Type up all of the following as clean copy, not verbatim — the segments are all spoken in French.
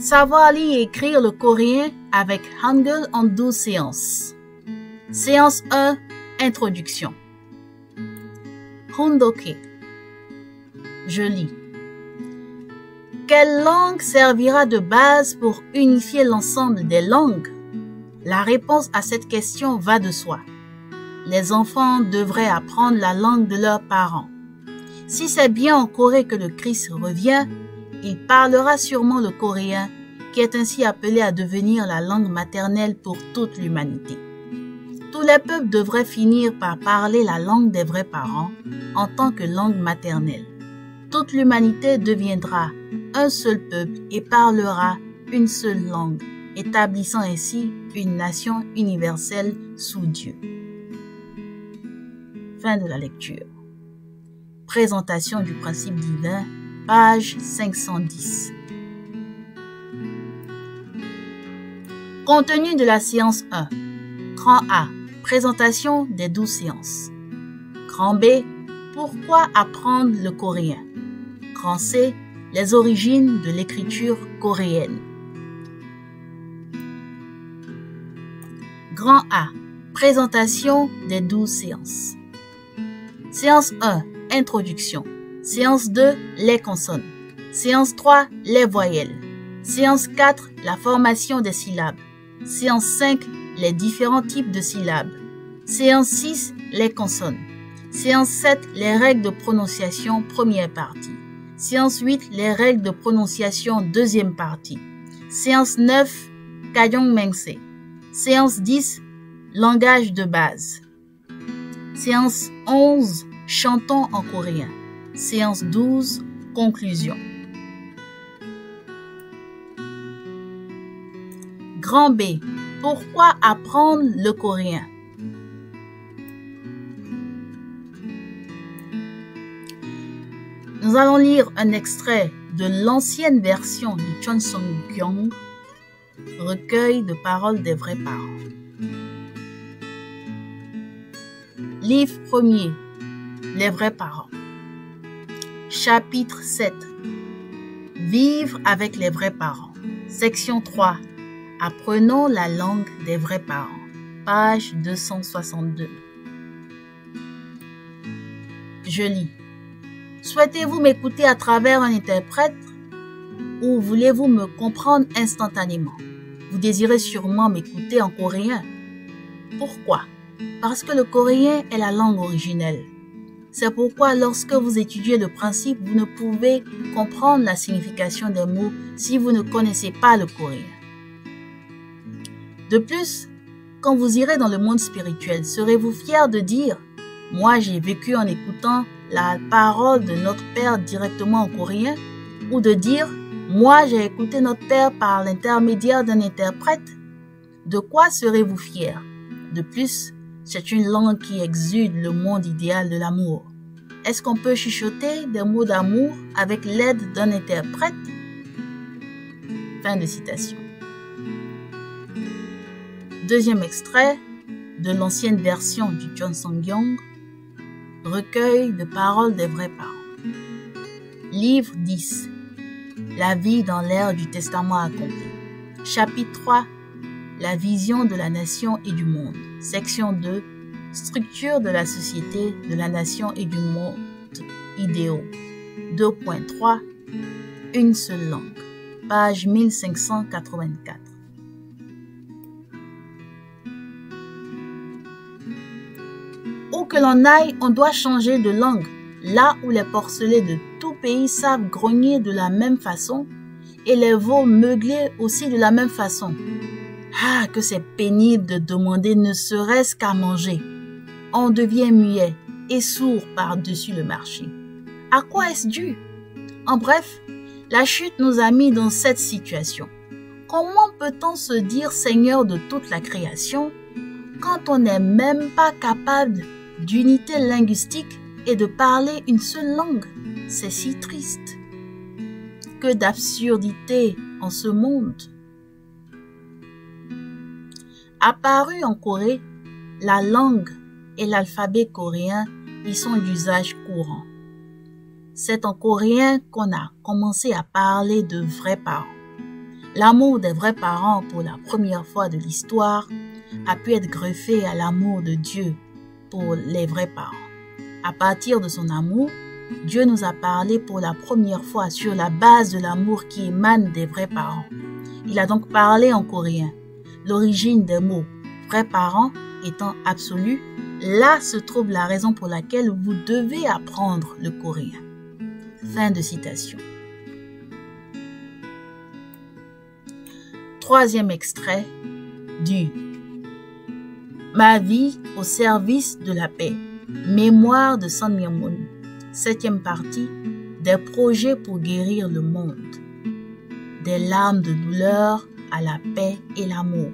Savoir lire et écrire le coréen avec Hangul en 12 séances. Séance 1. Introduction. Hondoke. Je lis. Quelle langue servira de base pour unifier l'ensemble des langues? La réponse à cette question va de soi. Les enfants devraient apprendre la langue de leurs parents. Si c'est bien en Corée que le Christ revient, il parlera sûrement le coréen, qui est ainsi appelé à devenir la langue maternelle pour toute l'humanité. Tous les peuples devraient finir par parler la langue des vrais parents en tant que langue maternelle. Toute l'humanité deviendra un seul peuple et parlera une seule langue, établissant ainsi une nation universelle sous Dieu. Fin de la lecture. Présentation du principe divin, page 510. Contenu de la séance 1. Grand A. Présentation des 12 séances. Grand B. Pourquoi apprendre le coréen? Grand C. Les origines de l'écriture coréenne. Grand A. Présentation des 12 séances. Séance 1. Introduction. Séance 2. Les consonnes. Séance 3. Les voyelles. Séance 4. La formation des syllabes. Séance 5. Les différents types de syllabes. Séance 6. Les consonnes. Séance 7. Les règles de prononciation, première partie. Séance 8. Les règles de prononciation, deuxième partie. Séance 9. Kayong Mengse. Séance 10. Langage de base. Séance 11. Chantons en coréen. Séance 12. Conclusion. Grand B. Pourquoi apprendre le coréen? Nous allons lire un extrait de l'ancienne version du Cheonsongkyong, recueil de paroles des vrais parents. Livre 1er. Les vrais parents. Chapitre 7. Vivre avec les vrais parents. Section 3. Apprenons la langue des vrais parents. Page 262. Je lis. Souhaitez-vous m'écouter à travers un interprète ou voulez-vous me comprendre instantanément? Vous désirez sûrement m'écouter en coréen. Pourquoi? Parce que le coréen est la langue originelle. C'est pourquoi lorsque vous étudiez le principe, vous ne pouvez comprendre la signification des mots si vous ne connaissez pas le coréen. De plus, quand vous irez dans le monde spirituel, serez-vous fier de dire « Moi, j'ai vécu en écoutant la parole de notre Père directement en coréen » ou de dire « Moi, j'ai écouté notre Père par l'intermédiaire d'un interprète ». De quoi serez-vous fier? De plus, c'est une langue qui exude le monde idéal de l'amour. Est-ce qu'on peut chuchoter des mots d'amour avec l'aide d'un interprète? Fin de citation. Deuxième extrait de l'ancienne version du Cheonsongkyong, recueil de paroles des vrais parents. Livre 10. La vie dans l'ère du testament accompli. Chapitre 3. La vision de la nation et du monde. Section 2. Structure de la société, de la nation et du monde idéaux. 2.3. Une seule langue. Page 1584. Où que l'on aille, on doit changer de langue. Là où les porcelets de tout pays savent grogner de la même façon et les veaux meugler aussi de la même façon. Ah, que c'est pénible de demander ne serait-ce qu'à manger. On devient muet et sourd par-dessus le marché. À quoi est-ce dû? En bref, la chute nous a mis dans cette situation. Comment peut-on se dire Seigneur de toute la création quand on n'est même pas capable d'unité linguistique et de parler une seule langue? C'est si triste. Que d'absurdité en ce monde. Apparu en Corée, la langue et l'alphabet coréen y sont d'usage courant. C'est en coréen qu'on a commencé à parler de vrais parents. L'amour des vrais parents pour la première fois de l'histoire a pu être greffé à l'amour de Dieu pour les vrais parents. À partir de son amour, Dieu nous a parlé pour la première fois sur la base de l'amour qui émane des vrais parents. Il a donc parlé en coréen. L'origine des mots « vrais parents » étant absolue, là se trouve la raison pour laquelle vous devez apprendre le coréen. Fin de citation. Troisième extrait du Ma vie au service de la paix. Mémoire de Sun Myung-moon. 7e partie. Des projets pour guérir le monde. Des larmes de douleur à la paix et l'amour.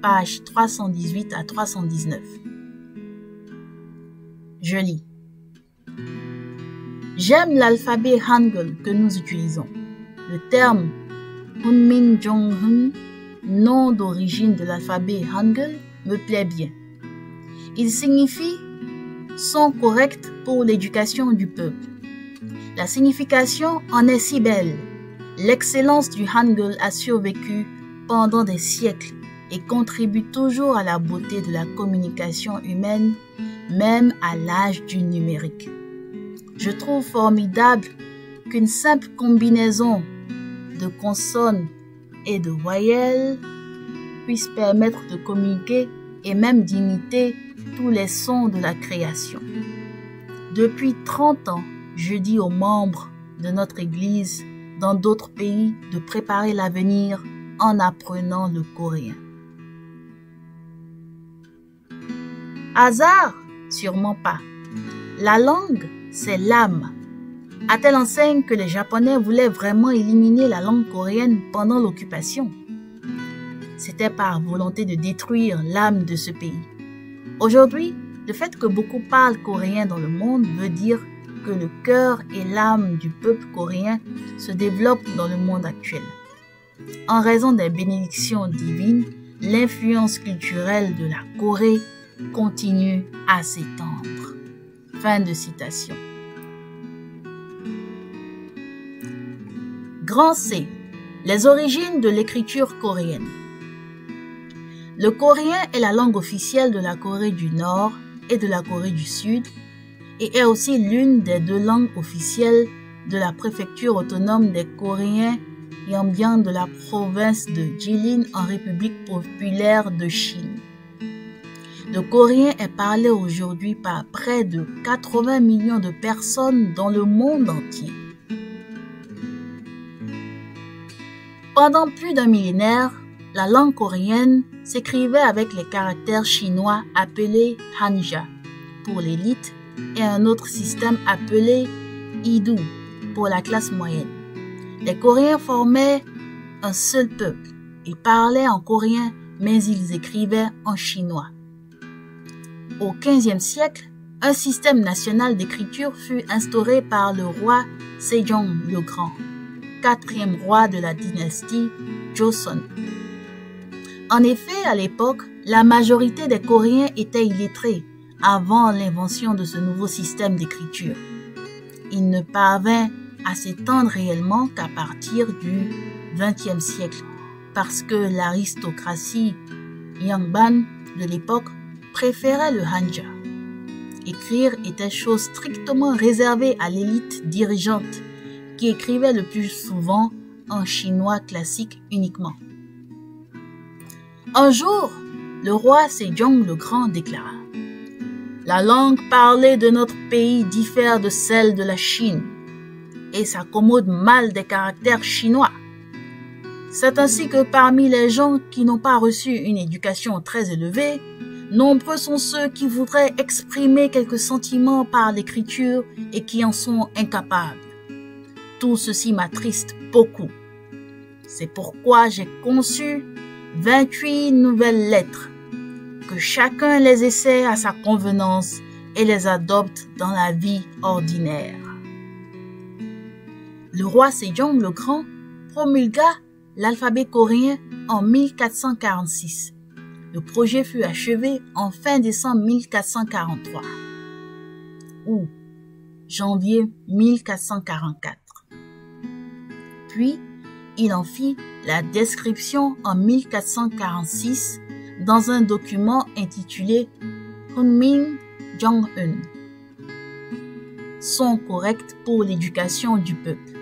Page 318 à 319. Je lis. J'aime l'alphabet Hangul que nous utilisons. Le terme Hunmin Jeongeum, nom d'origine de l'alphabet Hangul, me plaît bien. Il signifie son correct pour l'éducation du peuple. La signification en est si belle. L'excellence du Hangul a survécu pendant des siècles et contribue toujours à la beauté de la communication humaine, même à l'âge du numérique. Je trouve formidable qu'une simple combinaison de consonnes et de voyelles puisse permettre de communiquer et même d'imiter tous les sons de la création. Depuis 30 ans, je dis aux membres de notre Église dans d'autres pays de préparer l'avenir en apprenant le coréen. Hasard? Sûrement pas. La langue, c'est l'âme. À telle enseigne que les Japonais voulaient vraiment éliminer la langue coréenne pendant l'occupation. C'était par volonté de détruire l'âme de ce pays. Aujourd'hui, le fait que beaucoup parlent coréen dans le monde veut dire que le cœur et l'âme du peuple coréen se développent dans le monde actuel. En raison des bénédictions divines, l'influence culturelle de la Corée continue à s'étendre. Fin de citation. Grand C. Les origines de l'écriture coréenne. Le coréen est la langue officielle de la Corée du Nord et de la Corée du Sud et est aussi l'une des 2 langues officielles de la préfecture autonome des Coréens Yanbian de la province de Jilin en République populaire de Chine. Le coréen est parlé aujourd'hui par près de 80 millions de personnes dans le monde entier. Pendant plus d'un millénaire, la langue coréenne s'écrivait avec les caractères chinois appelés Hanja pour l'élite et un autre système appelé Idu pour la classe moyenne. Les Coréens formaient un seul peuple. Ils parlaient en coréen, mais ils écrivaient en chinois. Au XVe siècle, un système national d'écriture fut instauré par le roi Sejong le Grand, 4e roi de la dynastie Joseon. En effet, à l'époque, la majorité des Coréens étaient illettrés avant l'invention de ce nouveau système d'écriture. Il ne parvint à s'étendre réellement qu'à partir du XXe siècle, parce que l'aristocratie Yangban de l'époque préférait le hanja. Écrire était chose strictement réservée à l'élite dirigeante, qui écrivait le plus souvent en chinois classique uniquement. Un jour, le roi Sejong le Grand déclara « La langue parlée de notre pays diffère de celle de la Chine et s'accommode mal des caractères chinois. C'est ainsi que parmi les gens qui n'ont pas reçu une éducation très élevée, nombreux sont ceux qui voudraient exprimer quelques sentiments par l'écriture et qui en sont incapables. Tout ceci m'attriste beaucoup. C'est pourquoi j'ai conçu 28 nouvelles lettres, que chacun les essaie à sa convenance et les adopte dans la vie ordinaire. » Le roi Sejong le Grand promulgua l'alphabet coréen en 1446. Le projet fut achevé en fin décembre 1443 ou janvier 1444. Puis, il en fit la description en 1446 dans un document intitulé Hunmin Jeongeun, son correct pour l'éducation du peuple.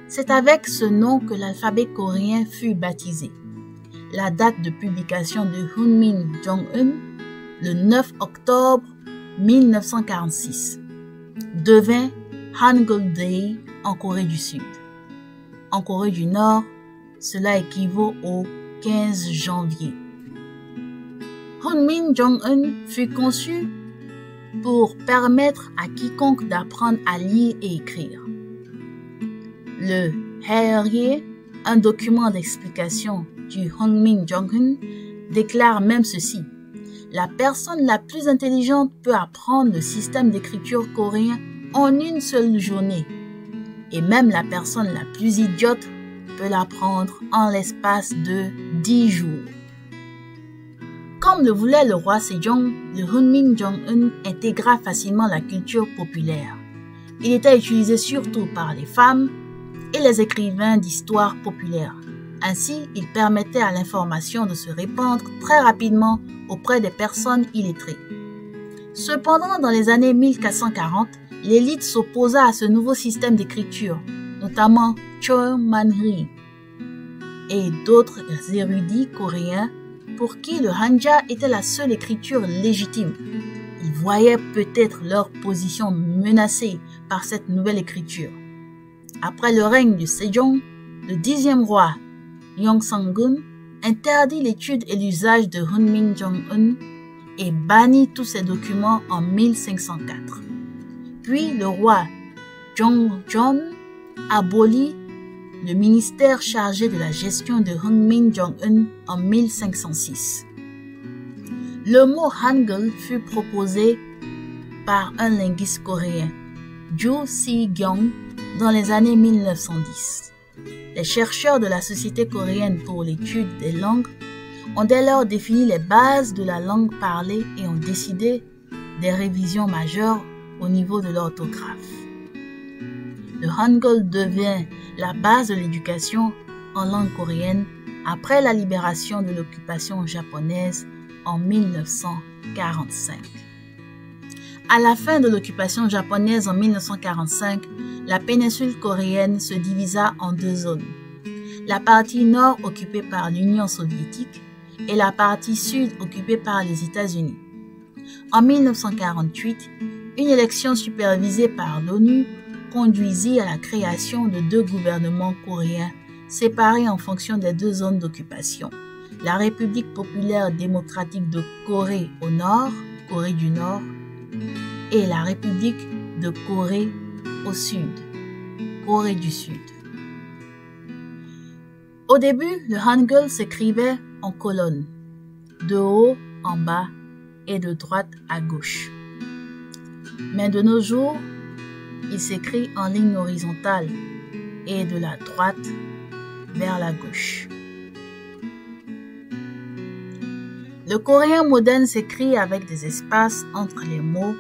C'est avec ce nom que l'alphabet coréen fut baptisé. La date de publication de Hunmin Jeongeun, le 9 octobre 1946, devint Hangul Day en Corée du Sud. En Corée du Nord, cela équivaut au 15 janvier. Hunmin Jeongeun fut conçu pour permettre à quiconque d'apprendre à lire et écrire. Le Haerye, un document d'explication du Hunmin Jeongeun, déclare même ceci: la personne la plus intelligente peut apprendre le système d'écriture coréen en une seule journée, et même la personne la plus idiote peut l'apprendre en l'espace de 10 jours. Comme le voulait le roi Sejong, le Hunmin Jeongeun intégra facilement la culture populaire. Il était utilisé surtout par les femmes et les écrivains d'histoire populaire. Ainsi, il permettait à l'information de se répandre très rapidement auprès des personnes illettrées. Cependant, dans les années 1440, l'élite s'opposa à ce nouveau système d'écriture, notamment Cho Man-ri et d'autres érudits coréens pour qui le hanja était la seule écriture légitime. Ils voyaient peut-être leur position menacée par cette nouvelle écriture. Après le règne de Sejong, le 10e roi Yeongsangun interdit l'étude et l'usage de Hunmin Jeongeun et bannit tous ses documents en 1504. Puis le roi Jongjeon abolit le ministère chargé de la gestion de Hunmin Jeongeun en 1506. Le mot Hangul fut proposé par un linguiste coréen, Joo Si-kyung, dans les années 1910. Les chercheurs de la Société coréenne pour l'étude des langues ont dès lors défini les bases de la langue parlée et ont décidé des révisions majeures au niveau de l'orthographe. Le Hangul devient la base de l'éducation en langue coréenne après la libération de l'occupation japonaise en 1945. À la fin de l'occupation japonaise en 1945, la péninsule coréenne se divisa en deux zones. La partie nord occupée par l'Union soviétique et la partie sud occupée par les États-Unis. En 1948, une élection supervisée par l'ONU conduisit à la création de deux gouvernements coréens séparés en fonction des deux zones d'occupation. La République populaire démocratique de Corée au nord, Corée du Nord, et la République de Corée au sud, Corée du Sud. Au début, le Hangul s'écrivait en colonnes, de haut en bas et de droite à gauche. Mais de nos jours, il s'écrit en ligne horizontale et de la droite vers la gauche. Le coréen moderne s'écrit avec des espaces entre les mots,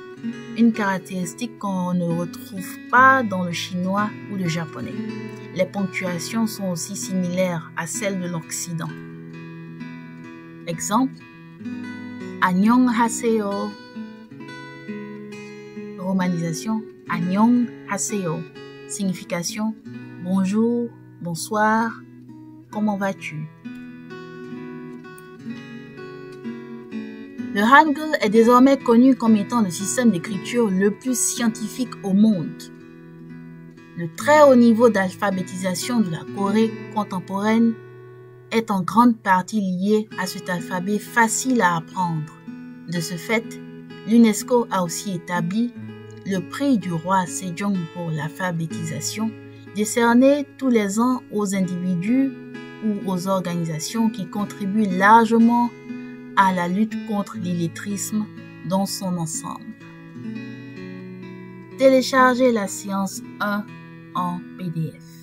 une caractéristique qu'on ne retrouve pas dans le chinois ou le japonais. Les ponctuations sont aussi similaires à celles de l'Occident. Exemple, 안녕하세요. Romanisation, 안녕하세요. Signification, bonjour, bonsoir, comment vas-tu? Le Hangul est désormais connu comme étant le système d'écriture le plus scientifique au monde. Le très haut niveau d'alphabétisation de la Corée contemporaine est en grande partie lié à cet alphabet facile à apprendre. De ce fait, l'UNESCO a aussi établi le prix du roi Sejong pour l'alphabétisation, décerné tous les ans aux individus ou aux organisations qui contribuent largement à la lutte contre l'illettrisme dans son ensemble. Téléchargez la séance 1 en PDF.